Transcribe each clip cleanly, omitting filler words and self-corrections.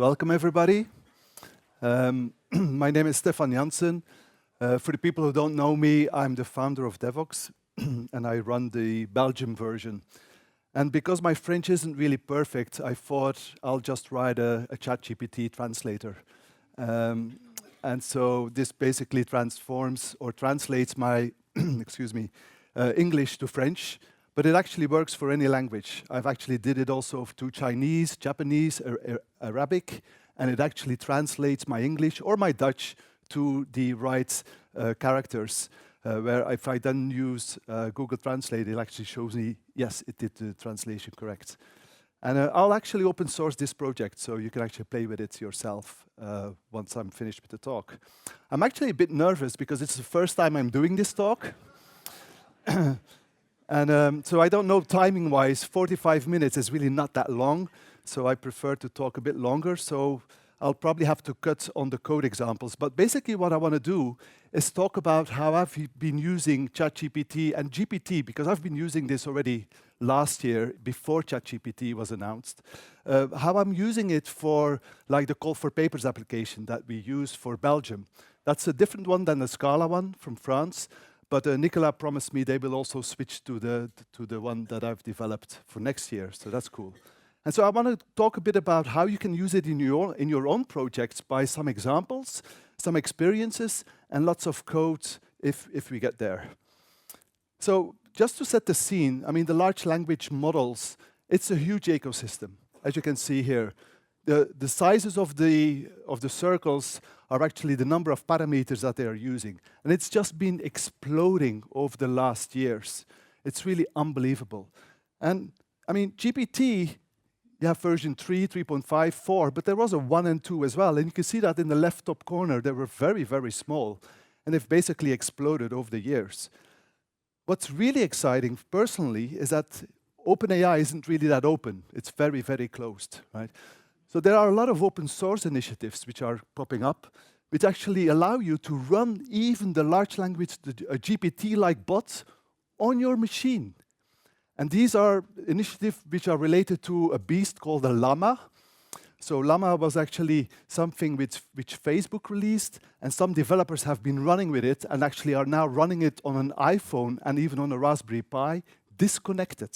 Welcome, everybody. My name is Stephan JANSSEN. For the people who don't know me, I'm the founder of Devoxx, and I run the Belgium version. And because my French isn't really perfect, I thought I'll just write a ChatGPT translator. And so this basically transforms or translates my English to French, but it actually works for any language. I've actually did it also to Chinese, Japanese, Arabic, and it actually translates my English or my Dutch to the right characters, where if I then use Google Translate, it actually shows me, yes, it did the translation correct. And I'll actually open source this project, so you can actually play with it yourself once I'm finished with the talk. I'm actually a bit nervous because it's the first time I'm doing this talk. And so I don't know timing-wise, 45 minutes is really not that long, so I prefer to talk a bit longer, so I'll probably have to cut on the code examples. But basically what I want to do is talk about how I've been using ChatGPT and GPT, because I've been using this already last year before ChatGPT was announced, how I'm using it for like the Call for Papers application that we use for Belgium. That's a different one than the Scala one from France. But Nicola promised me they will also switch to the one that I've developed for next year, so that's cool. And so I want to talk a bit about how you can use it in your own projects by some examples, some experiences, and lots of code if we get there. So just to set the scene, I mean, the large language models, it's a huge ecosystem, as you can see here. The sizes of the circles are actually the number of parameters that they are using. And it's just been exploding over the last years. It's really unbelievable. And I mean, GPT, you have version 3, 3.5, 4, but there was a 1 and 2 as well. And you can see that in the left top corner, they were very, very small. And they've basically exploded over the years. What's really exciting, personally, is that OpenAI isn't really that open. It's very, very closed, right? So there are a lot of open source initiatives which are popping up, which actually allow you to run even the large language, a GPT-like bot on your machine. And these are initiatives which are related to a beast called a llama. So llama was actually something which Facebook released, and some developers have been running with it and actually are now running it on an iPhone and even on a Raspberry Pi, disconnected.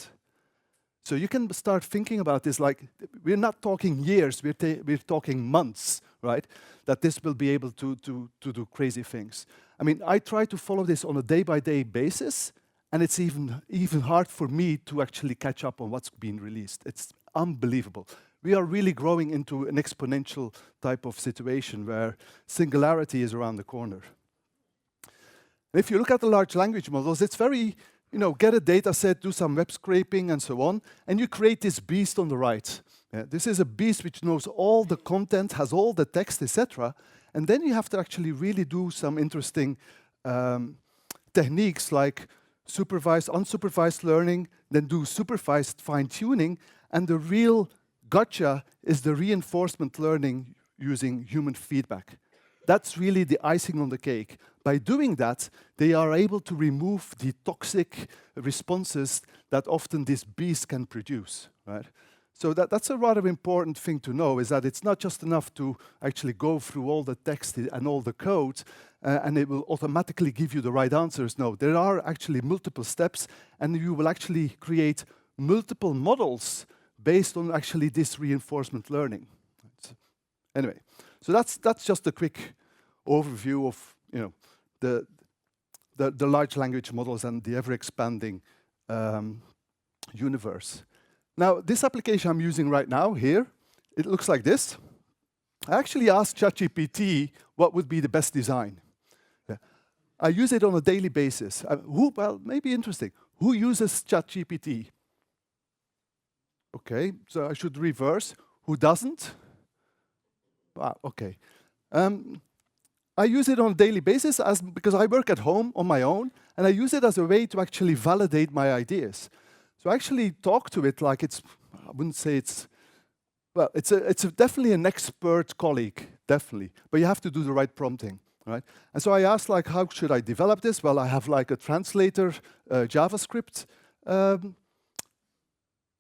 So you can start thinking about this like, we're not talking years, we're talking months, right? That this will be able to do crazy things. I mean, I try to follow this on a day-by-day basis, and it's even hard for me to actually catch up on what's being released. It's unbelievable. We are really growing into an exponential type of situation where singularity is around the corner. And if you look at the large language models, it's very, get a data set, do some web scraping and so on, and you create this beast on the right. This is a beast which knows all the content, has all the text, etc. And then you have to actually really do some interesting techniques like supervised, unsupervised learning, then do supervised fine-tuning, and the real gotcha is the reinforcement learning using human feedback. That's really the icing on the cake. By doing that, they are able to remove the toxic responses that often this beast can produce, right? So that's a rather important thing to know, is that it's not just enough to actually go through all the text and all the code, and it will automatically give you the right answers. No, there are actually multiple steps, and you will actually create multiple models based on actually this reinforcement learning. Anyway, so that's just a quick overview of the large language models and the ever-expanding universe. Now, this application I'm using right now here, it looks like this. I actually asked ChatGPT what would be the best design. Yeah. I use it on a daily basis. Well, maybe interesting. Who uses ChatGPT? Okay, so I should reverse. Who doesn't? Okay. I use it on a daily basis because I work at home on my own, and I use it as a way to actually validate my ideas. So I actually talk to it like I wouldn't say it's definitely an expert colleague, definitely. But you have to do the right prompting, right? And so I asked, like, how should I develop this? Well, I have like a translator JavaScript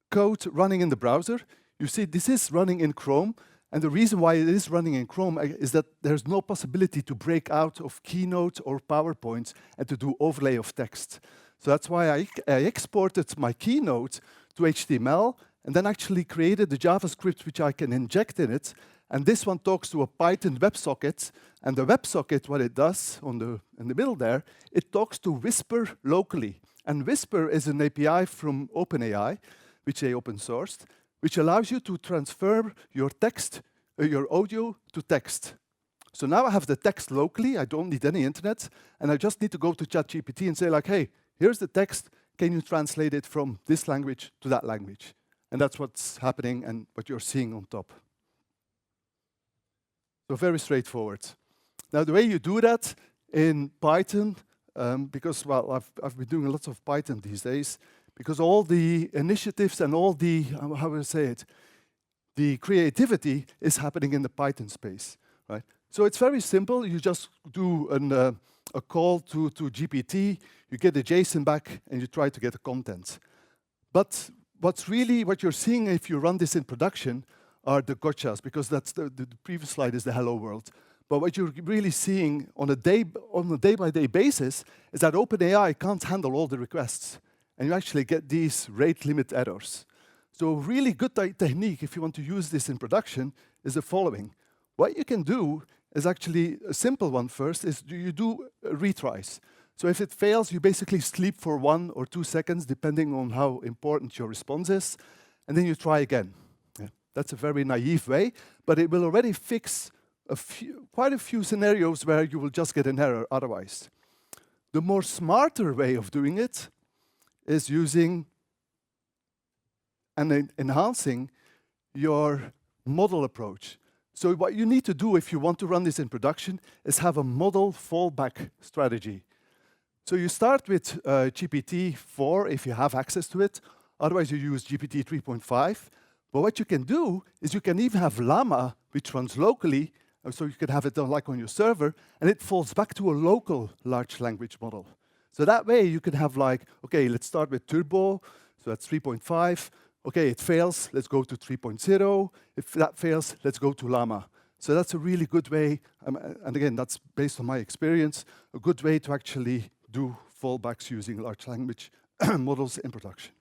code running in the browser. You see, this is running in Chrome. And the reason why it is running in Chrome is that there's no possibility to break out of Keynote or PowerPoint and to do overlay of text. So that's why I exported my Keynote to HTML and then actually created the JavaScript which I can inject in it. And this one talks to a Python WebSocket. And the WebSocket, what it does in the middle there, it talks to Whisper locally. And Whisper is an API from OpenAI, which they open sourced, which allows you to transfer your text, your audio to text. So now I have the text locally, I don't need any internet, and I just need to go to ChatGPT and say like, hey, here's the text, can you translate it from this language to that language? And that's what's happening and what you're seeing on top. So very straightforward. Now the way you do that in Python, because, well, I've been doing lots of Python these days, because all the initiatives and all the, how would I say it, the creativity is happening in the Python space, right? So it's very simple. You just do a call to GPT, you get a JSON back, and you try to get the content. But what you're seeing if you run this in production are the gotchas, because that's the previous slide is the hello world. But what you're really seeing on a day-by-day basis is that OpenAI can't handle all the requests. And you actually get these rate limit errors. So a really good technique, if you want to use this in production, is the following. What you can do is actually a simple one first, is you do retries. So if it fails, you basically sleep for 1 or 2 seconds, depending on how important your response is, and then you try again. Yeah. That's a very naive way, but it will already fix quite a few scenarios where you will just get an error otherwise. The more smarter way of doing it is using and enhancing your model approach. So what you need to do if you want to run this in production is have a model fallback strategy. So you start with GPT-4 if you have access to it. Otherwise, you use GPT 3.5. But what you can do is you can even have Llama, which runs locally, so you can have it like on your server, and it falls back to a local large language model. So that way you can have like, okay, let's start with Turbo, so that's 3.5. Okay, it fails, let's go to 3.0. If that fails, let's go to Llama. So that's a really good way, and again, that's based on my experience, a good way to actually do fallbacks using large language models in production.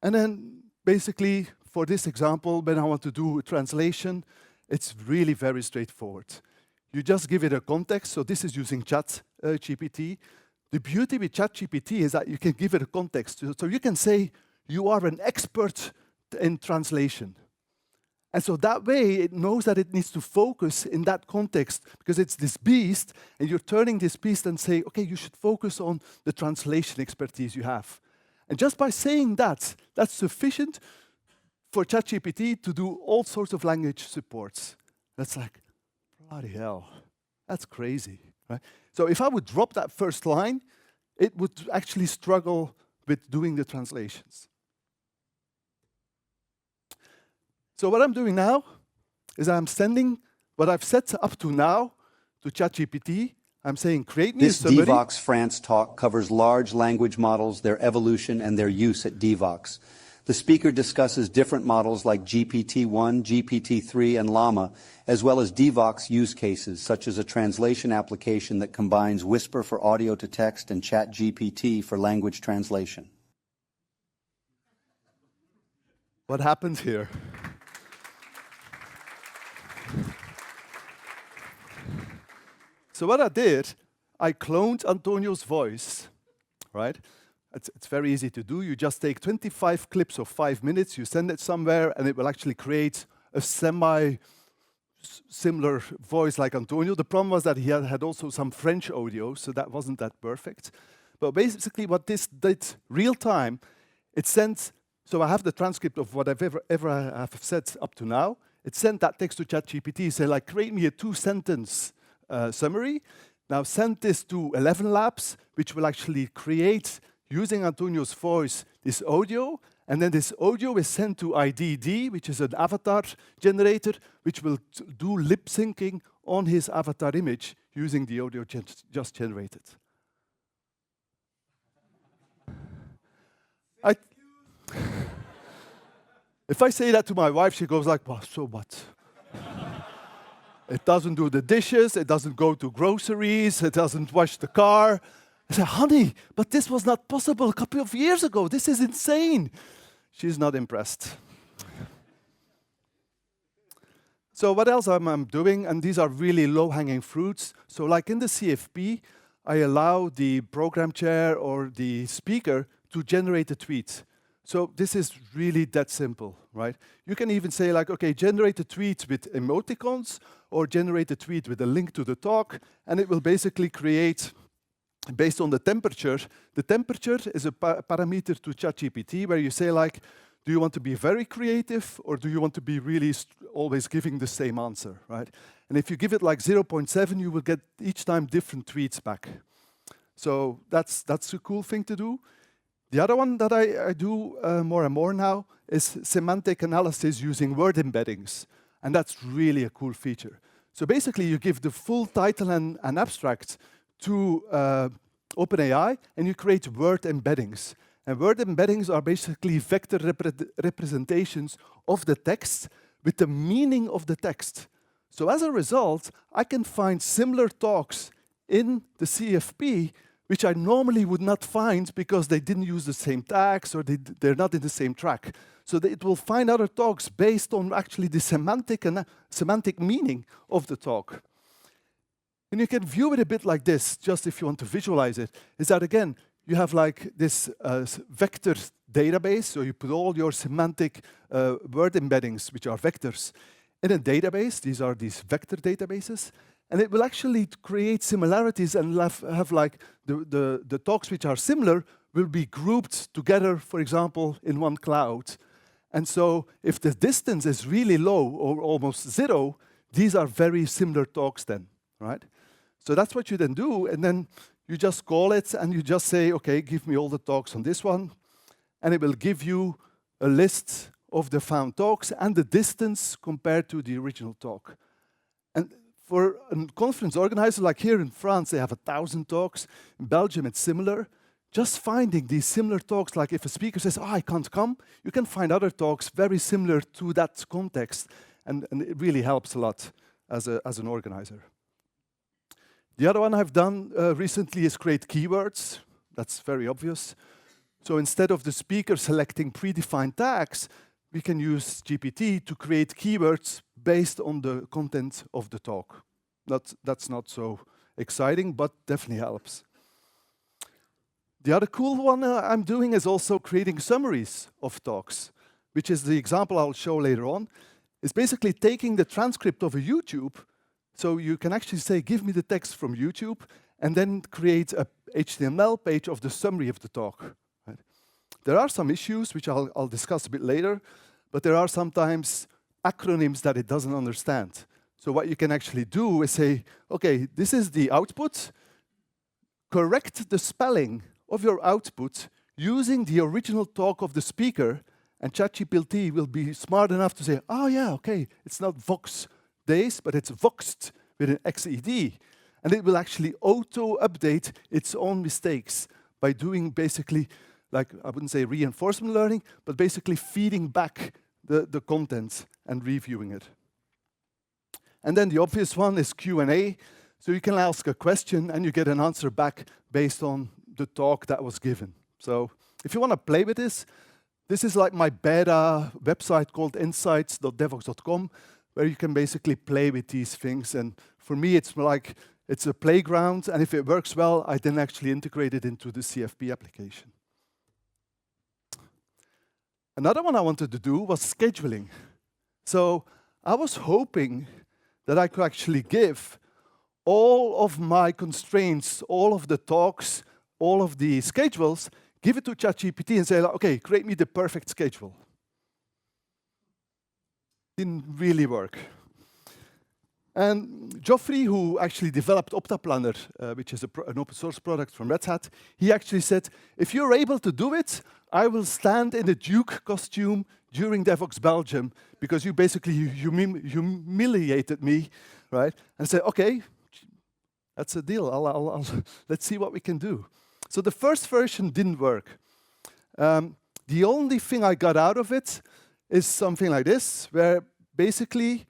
And then basically, for this example, when I want to do a translation, it's really very straightforward. You just give it a context. So this is using ChatGPT. The beauty with ChatGPT is that you can give it a context. So you can say, you are an expert in translation. And so that way, it knows that it needs to focus in that context, because it's this beast, and you're turning this beast and say, okay, you should focus on the translation expertise you have. And just by saying that, that's sufficient for ChatGPT to do all sorts of language supports. That's like, bloody hell, that's crazy, right? So if I would drop that first line, it would actually struggle with doing the translations. So what I'm doing now is I'm sending what I've set up to now to ChatGPT. I'm saying, create me a summary. This Devoxx France talk covers large language models, their evolution, and their use at Devoxx. The speaker discusses different models like GPT-1, GPT-3, and Llama, as well as Devoxx use cases, such as a translation application that combines Whisper for audio to text and ChatGPT for language translation. What happened here? So what I did, I cloned Antonio's voice, right? It's very easy to do. You just take 25 clips of 5 minutes, you send it somewhere, and it will actually create a semi-similar voice like Antonio. The problem was that he had also some French audio, so that wasn't that perfect. But basically what this did real time, it sent, so I have the transcript of whatever I have said up to now. It sent that text to ChatGPT, say like, create me a 2-sentence summary. Now send this to 11 Labs, which will actually create, using Antonio's voice, this audio, and then this audio is sent to IDD, which is an avatar generator, which will do lip syncing on his avatar image using the audio just generated. If I say that to my wife, she goes like, well, so what? It doesn't do the dishes, it doesn't go to groceries, it doesn't wash the car. I say, honey, but this was not possible a couple of years ago. This is insane. She's not impressed. So what else am I doing? And these are really low-hanging fruits. So like in the CFP, I allow the program chair or the speaker to generate a tweet. So this is really that simple, right? You can even say like, okay, generate a tweet with emoticons or generate a tweet with a link to the talk, and it will basically create, based on the temperature. The temperature is a parameter to ChatGPT where you say like, do you want to be very creative or do you want to be really always giving the same answer, right? And if you give it like 0.7, you will get each time different tweets back. So that's a cool thing to do. The other one that I do more and more now is semantic analysis using word embeddings. And that's really a cool feature. So basically, you give the full title and abstract to OpenAI, and you create word embeddings. And word embeddings are basically vector representations of the text with the meaning of the text. So as a result, I can find similar talks in the CFP which I normally would not find because they didn't use the same tags or they're not in the same track. So it will find other talks based on actually the semantic meaning of the talk. And you can view it a bit like this, just if you want to visualize it, is that again, you have like this vector database, so you put all your semantic word embeddings, which are vectors, in a database. These are these vector databases. And it will actually create similarities and have like the talks which are similar will be grouped together, for example, in one cloud. And so if the distance is really low or almost zero, these are very similar talks then, right? So that's what you then do, and then you just call it and you just say, okay, give me all the talks on this one, and it will give you a list of the found talks and the distance compared to the original talk. And for a conference organizer, like here in France, they have 1,000 talks. In Belgium, it's similar. Just finding these similar talks, like if a speaker says, oh, I can't come, you can find other talks very similar to that context. And it really helps a lot as an organizer. The other one I've done recently is create keywords. That's very obvious. So instead of the speaker selecting predefined tags, we can use GPT to create keywords based on the content of the talk. That's not so exciting, but definitely helps. The other cool one I'm doing is also creating summaries of talks, which is the example I'll show later on. It's basically taking the transcript of a YouTube, so you can actually say, give me the text from YouTube, and then create a HTML page of the summary of the talk. Right? There are some issues, which I'll discuss a bit later, but there are sometimes acronyms that it doesn't understand. So what you can actually do is say, okay, this is the output. Correct the spelling of your output using the original talk of the speaker, and ChatGPT will be smart enough to say, oh yeah, okay, it's not Vox days, but it's Voxed with an XED. And it will actually auto-update its own mistakes by doing basically, like, I wouldn't say reinforcement learning, but basically feeding back the content and reviewing it. And then the obvious one is Q&A. So you can ask a question and you get an answer back based on the talk that was given. So if you want to play with this, this is like my beta website called insights.devoxx.com, where you can basically play with these things. And for me, it's like, it's a playground. And if it works well, I then actually integrate it into the CFP application. Another one I wanted to do was scheduling. So I was hoping that I could actually give all of my constraints, all of the talks, all of the schedules, give it to ChatGPT and say, okay, create me the perfect schedule. Didn't really work. And Geoffrey, who actually developed Optaplanner, which is an open source product from Red Hat, he actually said, if you're able to do it, I will stand in a Duke costume during Devoxx Belgium, because you basically humiliated me, right? And I said, okay, that's a deal. Let's see what we can do. So the first version didn't work. The only thing I got out of it is something like this, where basically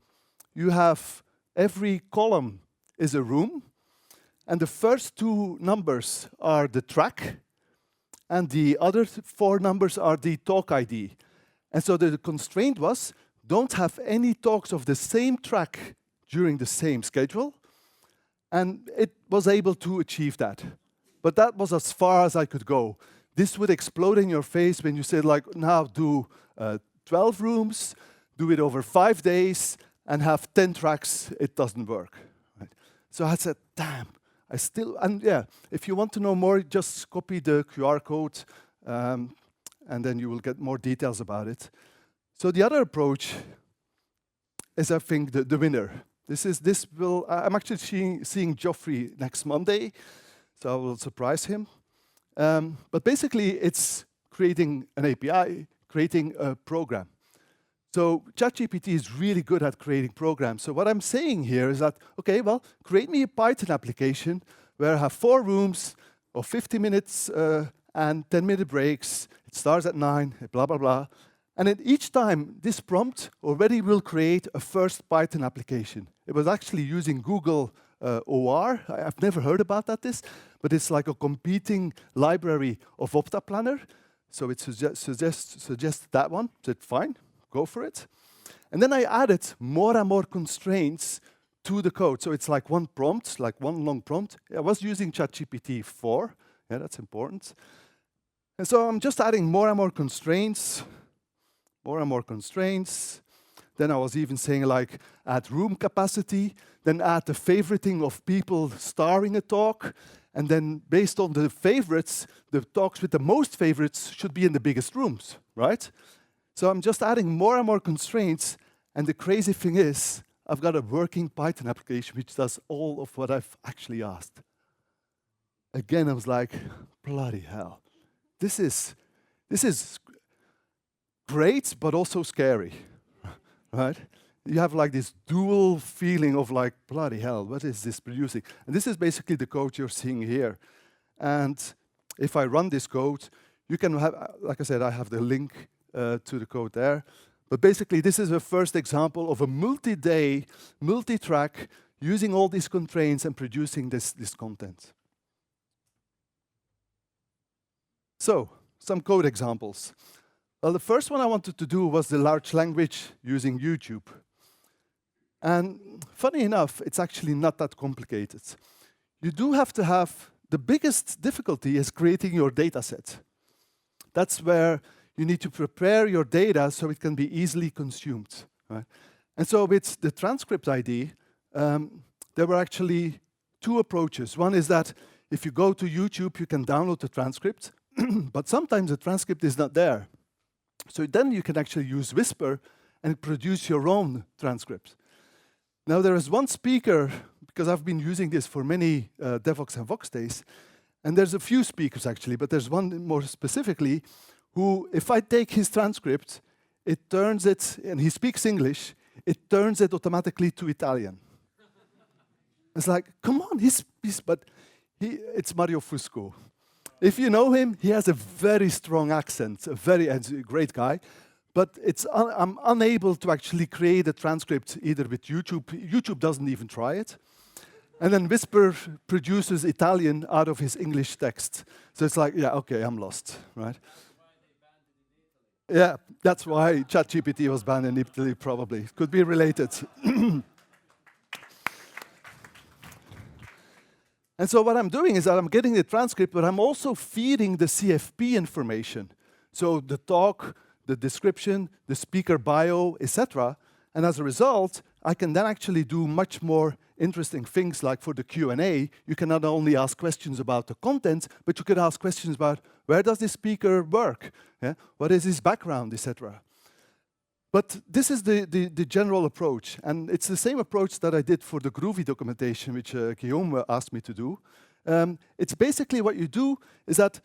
you have every column is a room, and the first two numbers are the track, and the other four numbers are the talk ID. And so the constraint was, don't have any talks of the same track during the same schedule, and it was able to achieve that. But that was as far as I could go. This would explode in your face when you said, like, now do 12 rooms, do it over 5 days, and have 10 tracks. It doesn't work. Right? So I said, damn, and yeah, if you want to know more, just copy the QR code, and then you will get more details about it. So the other approach is, I think, the winner. I'm actually seeing Geoffrey next Monday, so I will surprise him. But basically, it's creating an API, creating a program. So ChatGPT is really good at creating programs. So what I'm saying here is that, okay, well, create me a Python application where I have 4 rooms of 50 minutes and 10-minute breaks. It starts at 9, blah, blah, blah. And then each time, this prompt already will create a first Python application. It was actually using Google OR. I've never heard about this, but it's like a competing library of Opta Planner. So it suggests that one. I said, fine, go for it. And then I added more and more constraints to the code. So it's like one prompt, like one long prompt. I was using ChatGPT 4. Yeah, that's important. And so I'm just adding more and more constraints, more and more constraints. Then I was even saying, like, add room capacity, then add the favoriting of people starring a talk, and then based on the favorites, the talks with the most favorites should be in the biggest rooms, right? So I'm just adding more and more constraints, and the crazy thing is, I've got a working Python application which does all of what I've actually asked. Again, I was like, bloody hell. This is great, but also scary, right? You have like this dual feeling of like, bloody hell, what is this producing? And this is basically the code you're seeing here. And if I run this code, you can have, like I said, I have the link to the code there. But basically, this is a first example of a multi-day, multi-track, using all these constraints and producing this content. So, some code examples. Well, the first one I wanted to do was the large language using YouTube. And funny enough, it's actually not that complicated. You do have to have, the biggest difficulty is creating your data set. That's where you need to prepare your data so it can be easily consumed. Right? And so with the transcript ID, there were actually 2 approaches. One is that if you go to YouTube, you can download the transcript, but sometimes the transcript is not there. So then you can actually use Whisper and produce your own transcript. Now there is one speaker, because I've been using this for many Devoxx and Vox days, and there's a few speakers actually, but there's one more specifically who, if I take his transcript, it turns it, and he speaks English, it turns it automatically to Italian. It's like, come on, it's Mario Fusco. If you know him, he has a very strong accent, a great guy, but I'm unable to actually create a transcript either with YouTube. YouTube doesn't even try it. And then Whisper produces Italian out of his English text. So it's like, yeah, okay, I'm lost, right? Yeah, that's why ChatGPT was banned in Italy, probably. It could be related. And so what I'm doing is that I'm getting the transcript, but I'm also feeding the CFP information. So the talk, the description, the speaker bio, etc. And as a result, I can then actually do much more interesting things, like for the Q&A, you can not only ask questions about the content, but you could ask questions about where does this speaker work? Yeah? What is his background, etc. But this is the general approach, and it's the same approach that I did for the Groovy documentation, which Guillaume asked me to do. It's basically what you do is that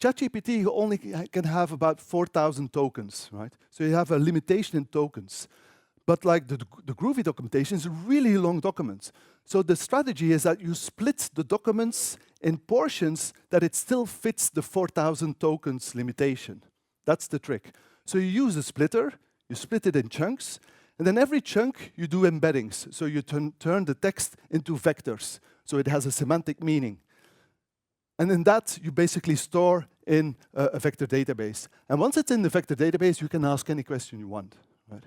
ChatGPT only can have about 4,000 tokens, right? So you have a limitation in tokens. But like the Groovy documentation is a really long document. So the strategy is that you split the documents in portions that it still fits the 4,000 tokens limitation. That's the trick. So you use a splitter, you split it in chunks, and then every chunk you do embeddings. So you turn the text into vectors, so it has a semantic meaning. And then that you basically store in a vector database. And once it's in the vector database, you can ask any question you want. Right?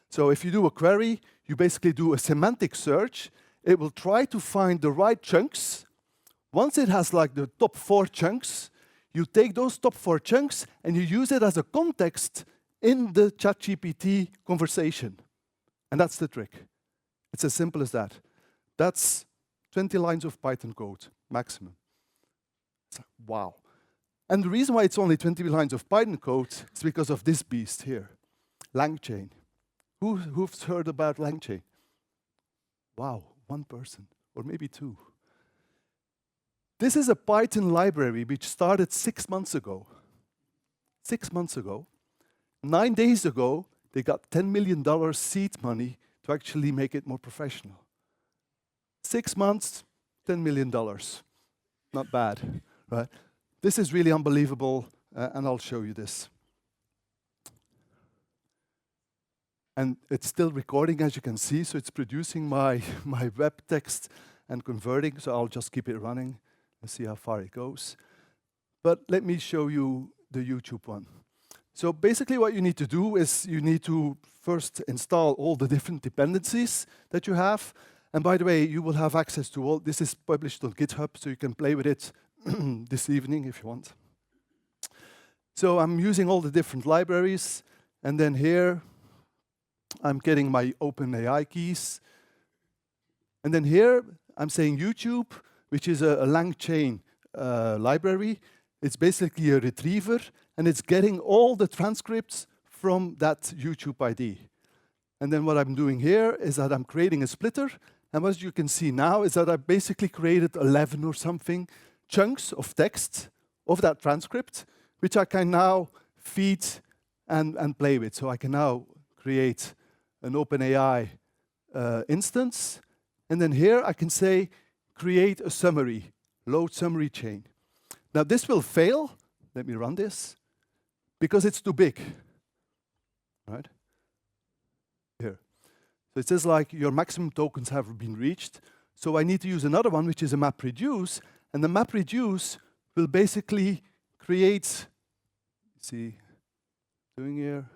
So if you do a query, you basically do a semantic search. It will try to find the right chunks. Once it has like the top 4 chunks, you take those top 4 chunks and you use it as a context in the ChatGPT conversation. And that's the trick. It's as simple as that. That's 20 lines of Python code, maximum. It's like, wow. And the reason why it's only 20 lines of Python code is because of this beast here, LangChain. Who's heard about LangChain? Wow, 1 person, or maybe 2. This is a Python library which started 6 months ago. 6 months ago. 9 days ago, they got $10 million seed money to actually make it more professional. 6 months, $10 million. Not bad, right? This is really unbelievable, and I'll show you this. And it's still recording, as you can see, so it's producing my web text and converting, so I'll just keep it running and see how far it goes. But let me show you the YouTube one. So basically what you need to do is you need to first install all the different dependencies that you have. And by the way, you will have access to all. This is published on GitHub, so you can play with it this evening if you want. So I'm using all the different libraries. And then here, I'm getting my OpenAI keys. And then here, I'm saying YouTube, which is a LangChain library. It's basically a retriever, and it's getting all the transcripts from that YouTube ID. And then what I'm doing here is that I'm creating a splitter, and what you can see now is that I basically created 11 or something chunks of text of that transcript, which I can now feed and play with. So I can now create an OpenAI instance, and then here I can say, create a summary, load summary chain. Now this will fail, let me run this, because it's too big, right? Here. So it says like your maximum tokens have been reached. So I need to use another one, which is a MapReduce, and the MapReduce will basically create, see, doing here,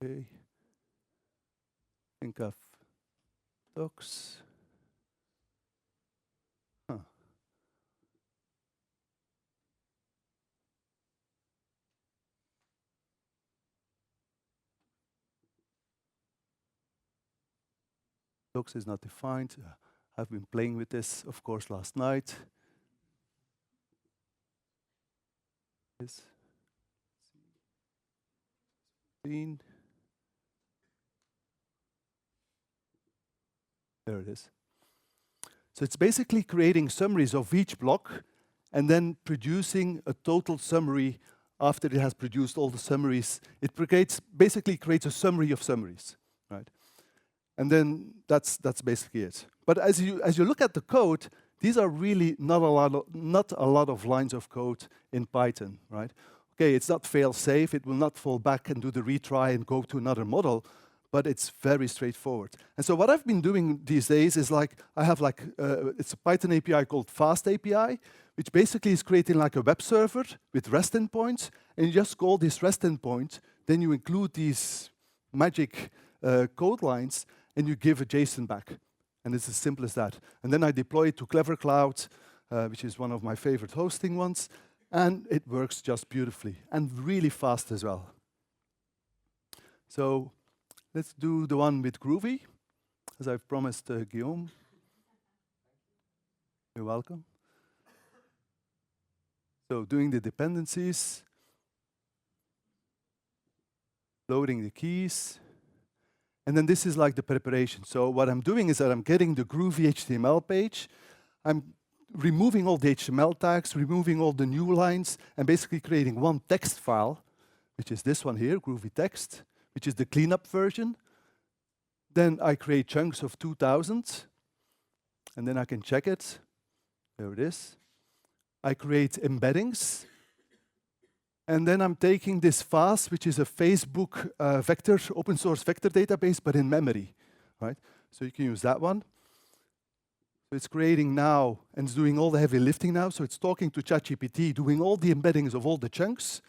okay, think of docs. Docs is not defined. I've been playing with this, of course, last night. This. There it is. So it's basically creating summaries of each block and then producing a total summary after it has produced all the summaries. It basically creates a summary of summaries, right? And then that's basically it. But as you look at the code, these are really not a lot of lines of code in Python, right? Okay, it's not fail-safe. It will not fall back and do the retry and go to another model, but it's very straightforward. And so what I've been doing these days is like, I have like, it's a Python API called Fast API, which basically is creating like a web server with REST endpoints, and you just call this REST endpoint, then you include these magic code lines, and you give a JSON back. And it's as simple as that. And then I deploy it to Clever Cloud, which is one of my favorite hosting ones, and it works just beautifully, and really fast as well. So let's do the one with Groovy, as I've promised Guillaume. You're welcome. So doing the dependencies, loading the keys, and then this is like the preparation. So what I'm doing is that I'm getting the Groovy HTML page. I'm removing all the HTML tags, removing all the new lines, and basically creating one text file, which is this one here, Groovy text, which is the cleanup version. Then I create chunks of 2,000, and then I can check it. There it is. I create embeddings. And then I'm taking this FAST, which is a Facebook vector, open source vector database, but in memory, right? So you can use that one. So it's creating now, and it's doing all the heavy lifting now. So it's talking to ChatGPT, doing all the embeddings of all the chunks,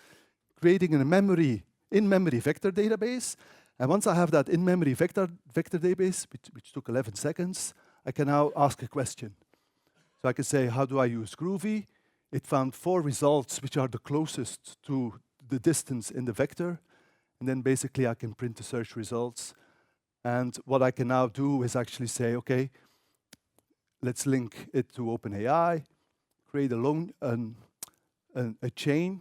creating a in-memory vector database. And once I have that in-memory vector database, which took 11 seconds, I can now ask a question. So I can say, how do I use Groovy? It found 4 results which are the closest to the distance in the vector. And then basically I can print the search results. And what I can now do is actually say, okay, let's link it to OpenAI, create a chain.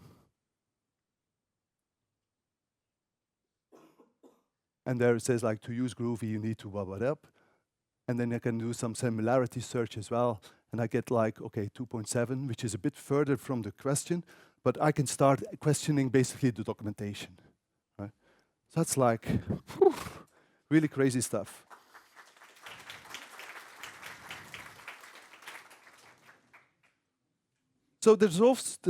And there it says, like, to use Groovy, you need to blah, blah, blah. And then I can do some similarity search as well. And I get like, okay, 2.7, which is a bit further from the question. But I can start questioning basically the documentation. Right? So that's like, whew, really crazy stuff. So there's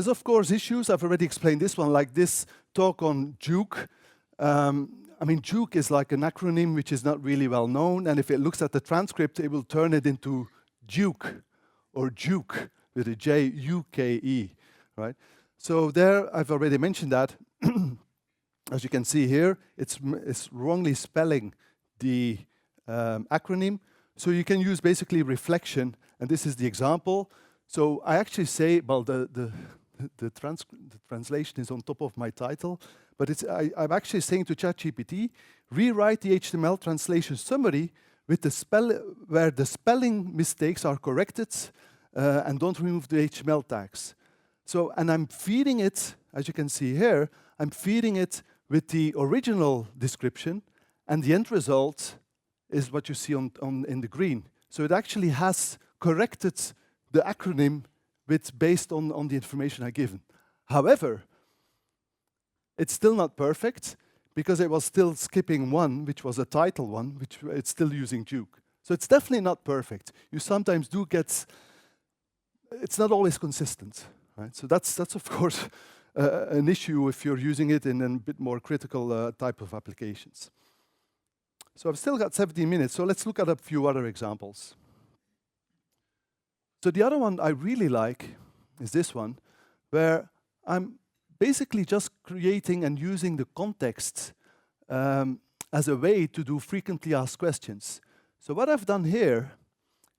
of course issues. I've already explained this one, like this talk on Juke. I mean, Juke is like an acronym which is not really well known, and if it looks at the transcript, it will turn it into Duke, or Juke, with a J-U-K-E, right? So there, I've already mentioned that. As you can see here, it's wrongly spelling the acronym. So you can use basically reflection, and this is the example. So I actually say, well, the translation is on top of my title, but I'm actually saying to ChatGPT, rewrite the HTML translation summary with where the spelling mistakes are corrected and don't remove the HTML tags. So, and I'm feeding it, as you can see here, I'm feeding it with the original description, and the end result is what you see in the green. So it actually has corrected the acronym based on the information I've given. However, it's still not perfect because it was still skipping one, which was a title one, which it's still using Duke. So it's definitely not perfect. You sometimes do get, it's not always consistent, right? So that's of course an issue if you're using it in a bit more critical type of applications. So I've still got 17 minutes, so let's look at a few other examples. So the other one I really like is this one, where I'm basically just creating and using the context as a way to do frequently asked questions. So what I've done here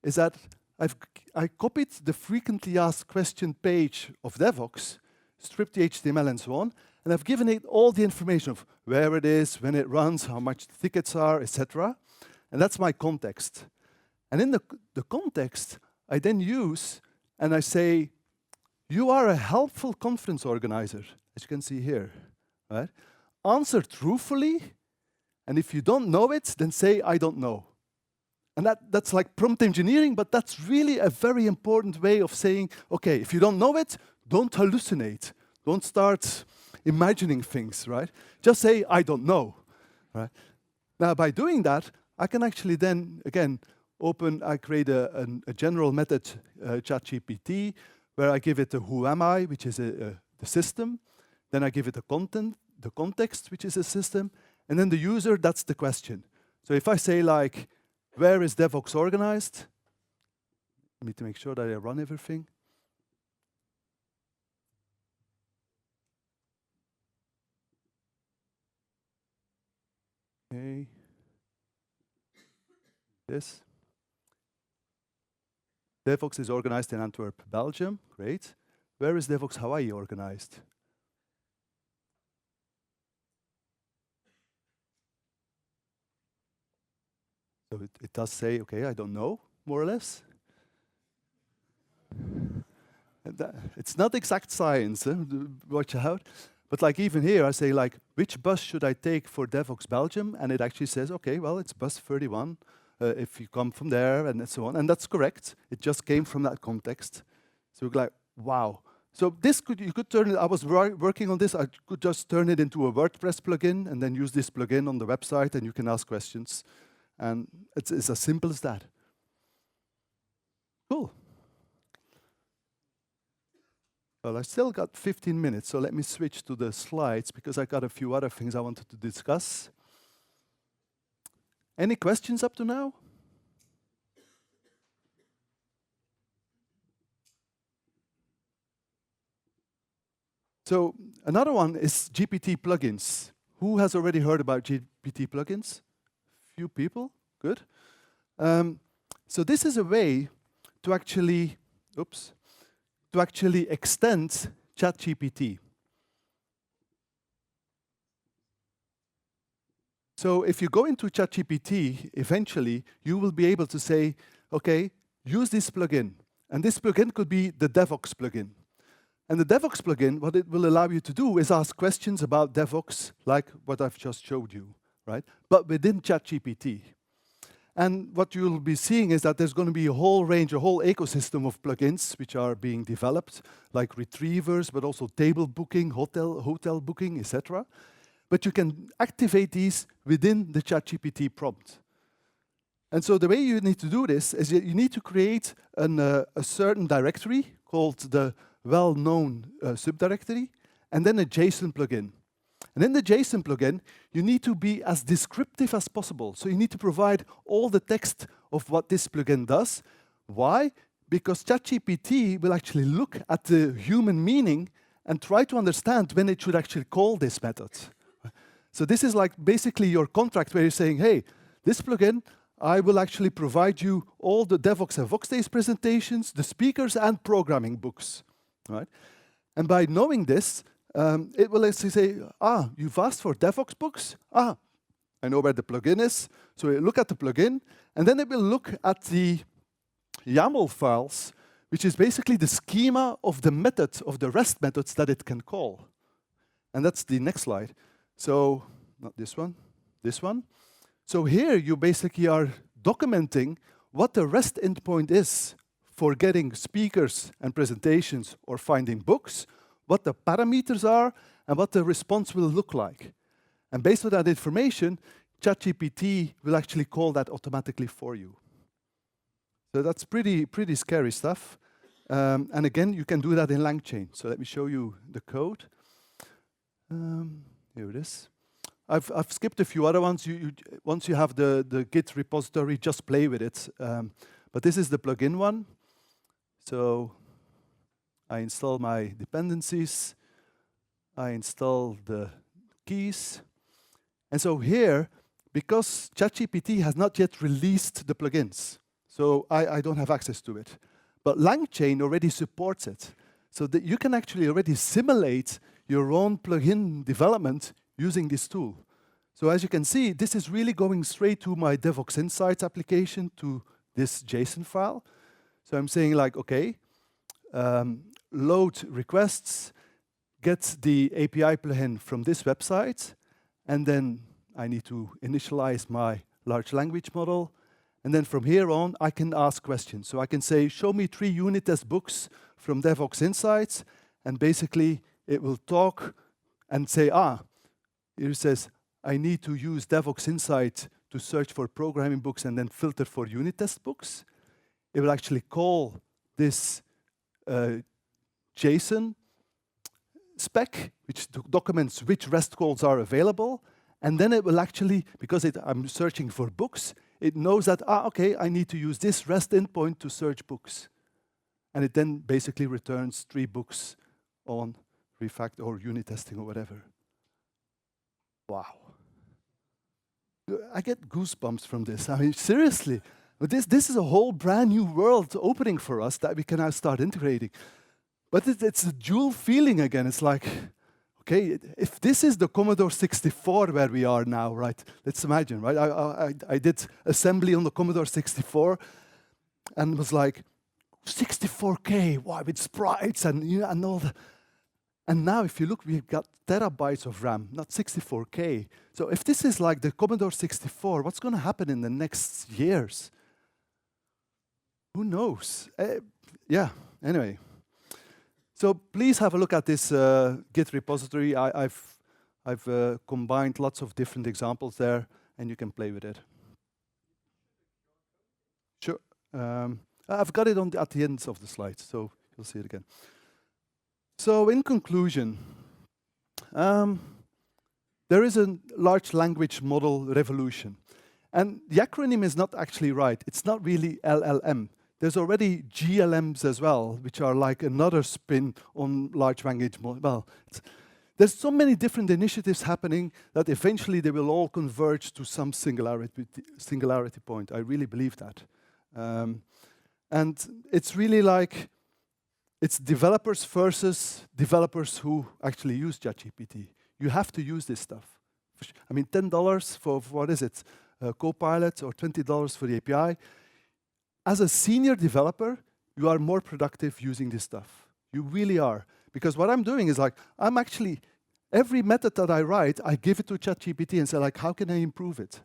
is that I copied the frequently asked question page of Devoxx, stripped the HTML and so on, and I've given it all the information of where it is, when it runs, how much the tickets are, etc. And that's my context. And in the context, I then use, and I say, you are a helpful conference organizer, as you can see here, right? Answer truthfully, and if you don't know it, then say, I don't know. And that's like prompt engineering, but that's really a very important way of saying, okay, if you don't know it, don't hallucinate. Don't start imagining things, right? Just say, I don't know, right? Now, by doing that, I can actually then, again, I create a general method, ChatGPT, where I give it a who am I, which is the system. Then I give it the context, which is a system. And then the user, that's the question. So if I say like, where is Devoxx organized? I need to make sure that I run everything. Okay. This. Devoxx is organized in Antwerp, Belgium. Great. Where is Devoxx Hawaii organized? So it does say, okay, I don't know, more or less. It's not exact science, watch out. But like even here, I say like, which bus should I take for Devoxx Belgium? And it actually says, okay, well, it's bus 31. If you come from there and so on. And that's correct. It just came from that context. So we're like, wow. So this you could turn it, I was working on this, I could just turn it into a WordPress plugin and then use this plugin on the website and you can ask questions. And it's as simple as that. Cool. Well, I still got 15 minutes, so let me switch to the slides because I got a few other things I wanted to discuss. Any questions up to now? So another one is GPT plugins. Who has already heard about GPT plugins? Few people, good. So this is a way to actually, extend ChatGPT. So if you go into ChatGPT, eventually you will be able to say, okay, use this plugin. And this plugin could be the Devoxx plugin. And the Devoxx plugin, what it will allow you to do is ask questions about Devoxx, like what I've just showed you, right? But within ChatGPT. And what you'll be seeing is that there's going to be a whole range, a whole ecosystem of plugins which are being developed, like retrievers, but also table booking, hotel booking, etc. But you can activate these within the ChatGPT prompt. And so the way you need to do this is you need to create a certain directory called the well-known subdirectory, and then a JSON plugin. And in the JSON plugin, you need to be as descriptive as possible. So you need to provide all the text of what this plugin does. Why? Because ChatGPT will actually look at the human meaning and try to understand when it should actually call this method. So this is like basically your contract where you're saying, hey, this plugin, I will actually provide you all the Devoxx and Voxdays presentations, the speakers, and programming books. Right? And by knowing this, it will actually say, you've asked for Devoxx books? I know where the plugin is. So you look at the plugin, and then it will look at the YAML files, which is basically the schema of the method, of the REST methods that it can call. And that's the next slide. So, not this one, this one. So here you basically are documenting what the REST endpoint is for getting speakers and presentations or finding books, what the parameters are, and what the response will look like. And based on that information, ChatGPT will actually call that automatically for you. So that's pretty scary stuff. And again, you can do that in LangChain. So let me show you the code. Here it is. I've skipped a few other ones. Once you have the Git repository, just play with it. But this is the plugin one. So I install my dependencies. I install the keys. And so here, because ChatGPT has not yet released the plugins, so I don't have access to it. But LangChain already supports it. So that you can actually already simulate your own plugin development using this tool. So as you can see, this is really going straight to my Devoxx Insights application, to this JSON file. So I'm saying like, okay, load requests, get the API plugin from this website, and then I need to initialize my large language model. And then from here on, I can ask questions. So I can say, show me 3 unit test books from Devoxx Insights, and basically it will talk and say, here it says, I need to use Devoxx Insights to search for programming books and then filter for unit test books. It will actually call this JSON spec, which documents which REST calls are available. And then it will actually, because I'm searching for books, it knows that, okay, I need to use this REST endpoint to search books. And it then basically returns 3 books on refactor or unit testing or whatever. Wow. I get goosebumps from this. I mean, seriously. This is a whole brand new world opening for us that we can now start integrating. But it's a dual feeling again. It's like, okay, if this is the Commodore 64 where we are now, right? Let's imagine, right? I did assembly on the Commodore 64 and was like, 64K, wow, with sprites and, and all that. And now if you look, we've got terabytes of RAM, not 64K. So if this is like the Commodore 64, what's going to happen in the next years? Who knows? Yeah, anyway. So please have a look at this Git repository. I've combined lots of different examples there, and you can play with it. Sure. I've got it at the end of the slides, so you'll see it again. So in conclusion, there is a large language model revolution. And the acronym is not actually right. It's not really LLM. There's already GLMs as well, which are like another spin on large language model. Well, there's so many different initiatives happening that eventually they will all converge to some singularity point. I really believe that. And it's really like, it's developers versus developers who actually use ChatGPT. You have to use this stuff. I mean, $10 for what is it? Copilot, or $20 for the API. As a senior developer, you are more productive using this stuff. You really are. Because what I'm doing is like, I'm actually, every method that I write, I give it to ChatGPT and say like, how can I improve it?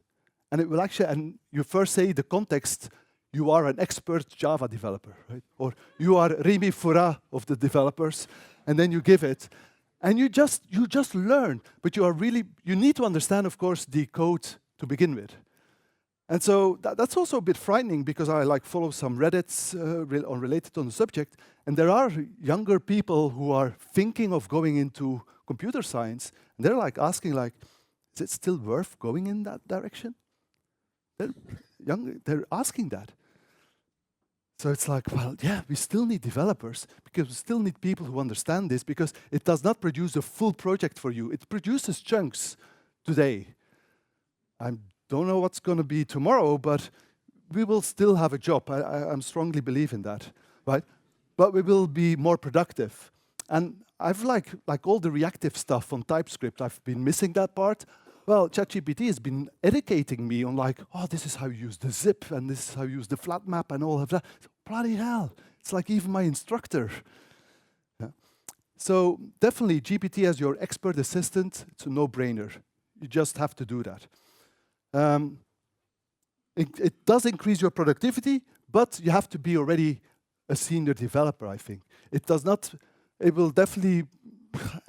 And it will actually, and you first say the context, you are an expert Java developer, right? Or you are Remy Fura of the developers, and then you give it. And you just learn, but you need to understand, of course, the code to begin with. And so that's also a bit frightening because I like follow some Reddits related on the subject, and there are younger people who are thinking of going into computer science, and they're like asking like, is it still worth going in that direction? They're asking that. So it's like, well, yeah, we still need developers because we still need people who understand this because it does not produce a full project for you. It produces chunks today. I don't know what's going to be tomorrow, but we will still have a job. I'm strongly believe in that, right? But we will be more productive. And I've like all the reactive stuff on TypeScript, I've been missing that part. Well, ChatGPT has been educating me on like, oh, this is how you use the zip, and this is how you use the flat map and all of that. Bloody hell, it's like even my instructor. Yeah. So definitely GPT as your expert assistant, it's a no-brainer. You just have to do that. It does increase your productivity, but you have to be already a senior developer, I think. It does not, it will definitely,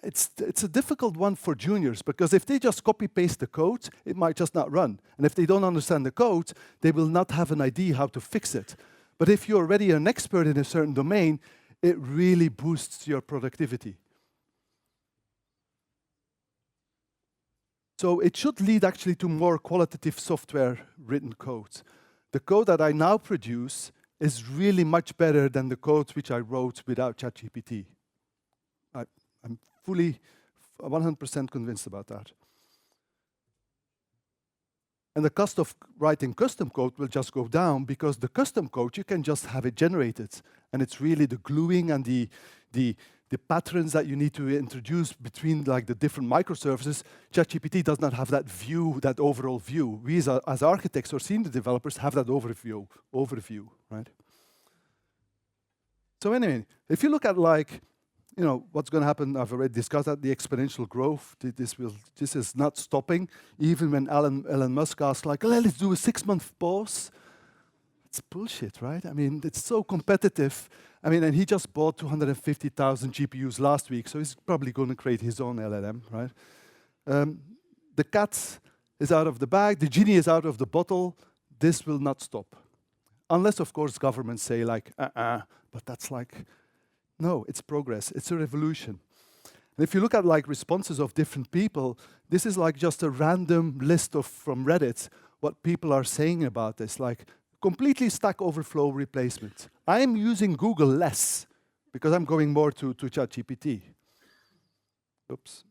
it's a difficult one for juniors because if they just copy-paste the code, it might just not run. And if they don't understand the code, they will not have an idea how to fix it. But if you're already an expert in a certain domain, it really boosts your productivity. So it should lead actually to more qualitative software written code. The code that I now produce is really much better than the code which I wrote without ChatGPT. I'm fully 100% convinced about that. And the cost of writing custom code will just go down because the custom code, you can just have it generated. And it's really the gluing and the patterns that you need to introduce between like the different microservices. ChatGPT does not have that view, that overall view. We as architects or senior developers have that overview, right? So anyway, if you look at like, you know, what's going to happen, I've already discussed that, the exponential growth, this is not stopping. Even when Elon Musk asked like, let's do a 6-month pause. It's bullshit, right? I mean, it's so competitive. I mean, and he just bought 250,000 GPUs last week, so he's probably going to create his own LLM, right? The cat is out of the bag, the genie is out of the bottle. This will not stop. Unless, of course, governments say like, but that's like, no, it's progress, it's a revolution. And if you look at like responses of different people, this is like just a random list from Reddit, what people are saying about this, like completely Stack Overflow replacement. I'm using Google less because I'm going more to ChatGPT. Oops.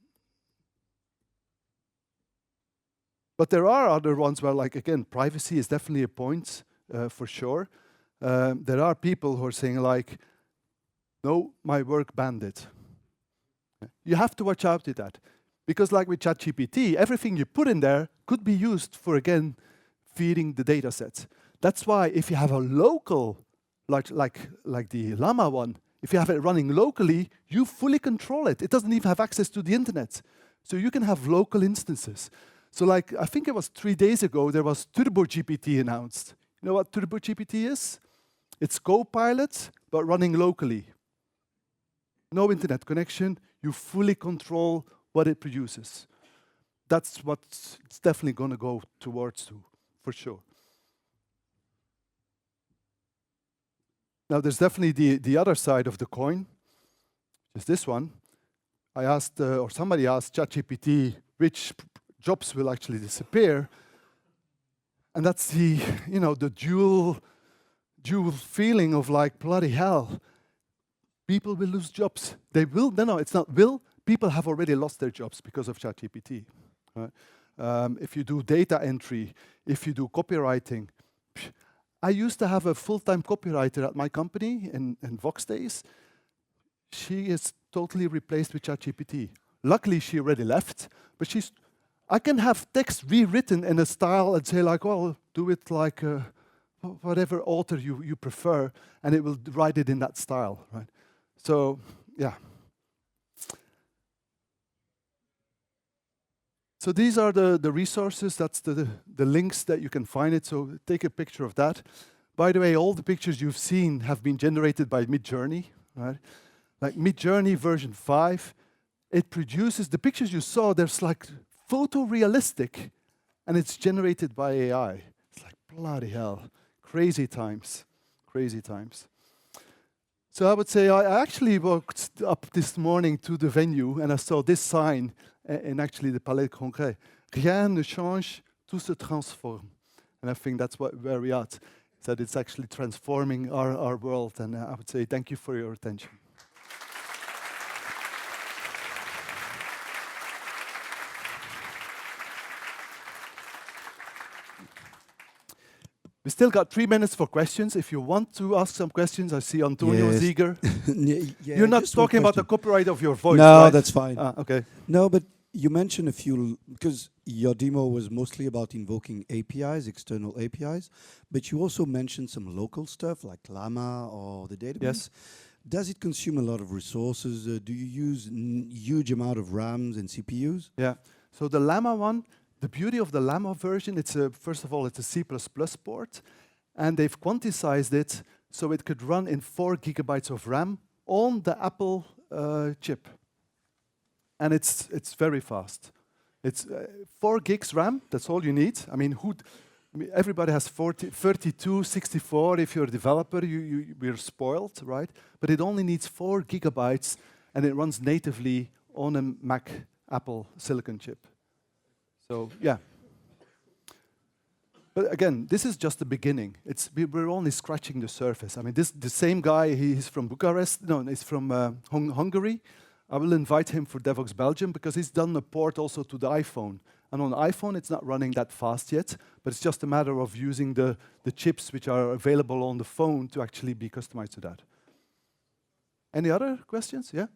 But there are other ones where like, again, privacy is definitely a point for sure. There are people who are saying like, no, my work banned it. You have to watch out with that. Because like with ChatGPT, everything you put in there could be used for, again, feeding the data sets. That's why if you have a local, like the Llama one, if you have it running locally, you fully control it. It doesn't even have access to the internet. So you can have local instances. So like, I think it was 3 days ago, there was Turbo GPT announced. You know what Turbo GPT is? It's Copilot, but running locally. No internet connection, you fully control what it produces. That's what it's definitely going to go towards, for sure. Now, there's definitely the other side of the coin, is this one. I asked, or somebody asked ChatGPT which jobs will actually disappear. And that's the, the dual feeling of like, bloody hell, people will lose jobs. They will, no, it's not will. People have already lost their jobs because of ChatGPT. Right? If you do data entry, if you do copywriting. I used to have a full-time copywriter at my company in Vox days. She is totally replaced with ChatGPT. Luckily, she already left, but I can have text rewritten in a style and say like, well, do it like whatever author you prefer, and it will write it in that style, right? So, yeah. So these are the resources, that's the links that you can find it, so take a picture of that. By the way, all the pictures you've seen have been generated by Midjourney, right? Like Midjourney version 5, it produces, the pictures you saw, there's like photorealistic, and it's generated by AI. It's like, bloody hell, crazy times, crazy times. So I would say I actually walked up this morning to the venue, and I saw this sign, in actually the Palais de Congrès. Rien ne change, tout se transforme. And I think that's where we're at, that it's actually transforming our world, and I would say thank you for your attention. We still got 3 minutes for questions. If you want to ask some questions, I see Antonio is eager. You're not talking about the copyright of your voice, no, right? that's fine. Okay. No, but you mentioned a few, because your demo was mostly about invoking APIs, external APIs, but you also mentioned some local stuff like Llama or the database. Yes. Does it consume a lot of resources? Do you use huge amount of RAMs and CPUs? Yeah. So the Llama one, the beauty of the Llama version, first of all, it's a C++ port, and they've quantized it so it could run in 4 gigabytes of RAM on the Apple chip. And it's very fast. It's 4 gigs RAM, that's all you need. I mean, everybody has 32, 64. If you're a developer, we're spoiled, right? But it only needs 4 gigabytes, and it runs natively on a Mac Apple silicon chip. So, yeah. But again, this is just the beginning. We're only scratching the surface. I mean, the same guy, he's from Bucharest. No, he's from Hungary. I will invite him for Devoxx Belgium because he's done a port also to the iPhone. And on the iPhone, it's not running that fast yet, but it's just a matter of using the chips which are available on the phone to actually be customized to that. Any other questions? Yeah?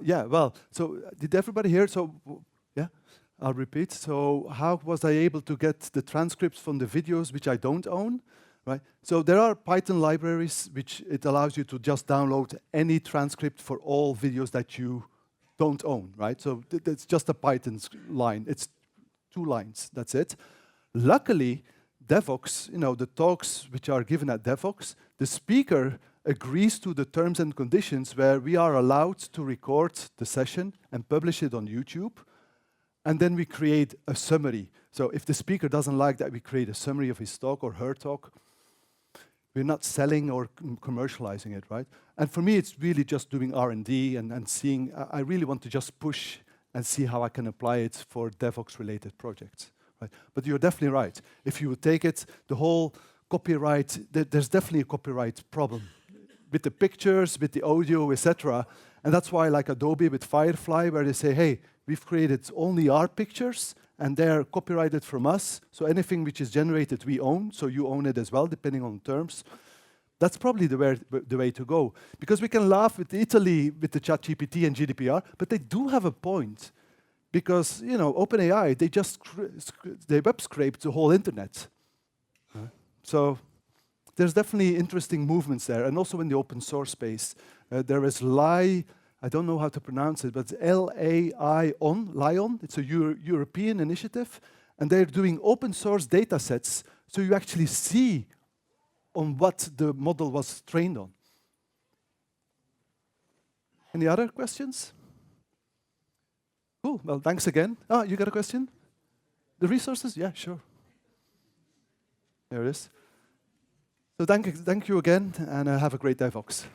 Yeah, well, so did everybody hear? So, yeah, I'll repeat. So how was I able to get the transcripts from the videos which I don't own, right? So there are Python libraries which it allows you to just download any transcript for all videos that you don't own, right? So it's just a Python line. It's 2 lines, that's it. Luckily, Devoxx, the talks which are given at Devoxx, the speaker agrees to the terms and conditions where we are allowed to record the session and publish it on YouTube. And then we create a summary. So if the speaker doesn't like that, we create a summary of his talk or her talk. We're not selling or commercializing it, right? And for me, it's really just doing R&D and seeing, I really want to just push and see how I can apply it for Devoxx-related projects. Right? But you're definitely right. If you would take it, the whole copyright, there's definitely a copyright problem with the pictures, with the audio, etc. And that's why, like Adobe with Firefly, where they say, hey, we've created only our pictures, and they're copyrighted from us. So anything which is generated, we own. So you own it as well, depending on terms. That's probably the way to go. Because we can laugh with Italy, with the ChatGPT and GDPR, but they do have a point. Because, OpenAI, they web scraped the whole internet. So there's definitely interesting movements there. And also in the open source space, there is I I don't know how to pronounce it, but LAION, Lion. It's a European initiative, and they're doing open source data sets, so you actually see on what the model was trained on. Any other questions? Cool, well, thanks again. Ah, you got a question? The resources? Yeah, sure. There it is. So thank you again, and have a great Devoxx.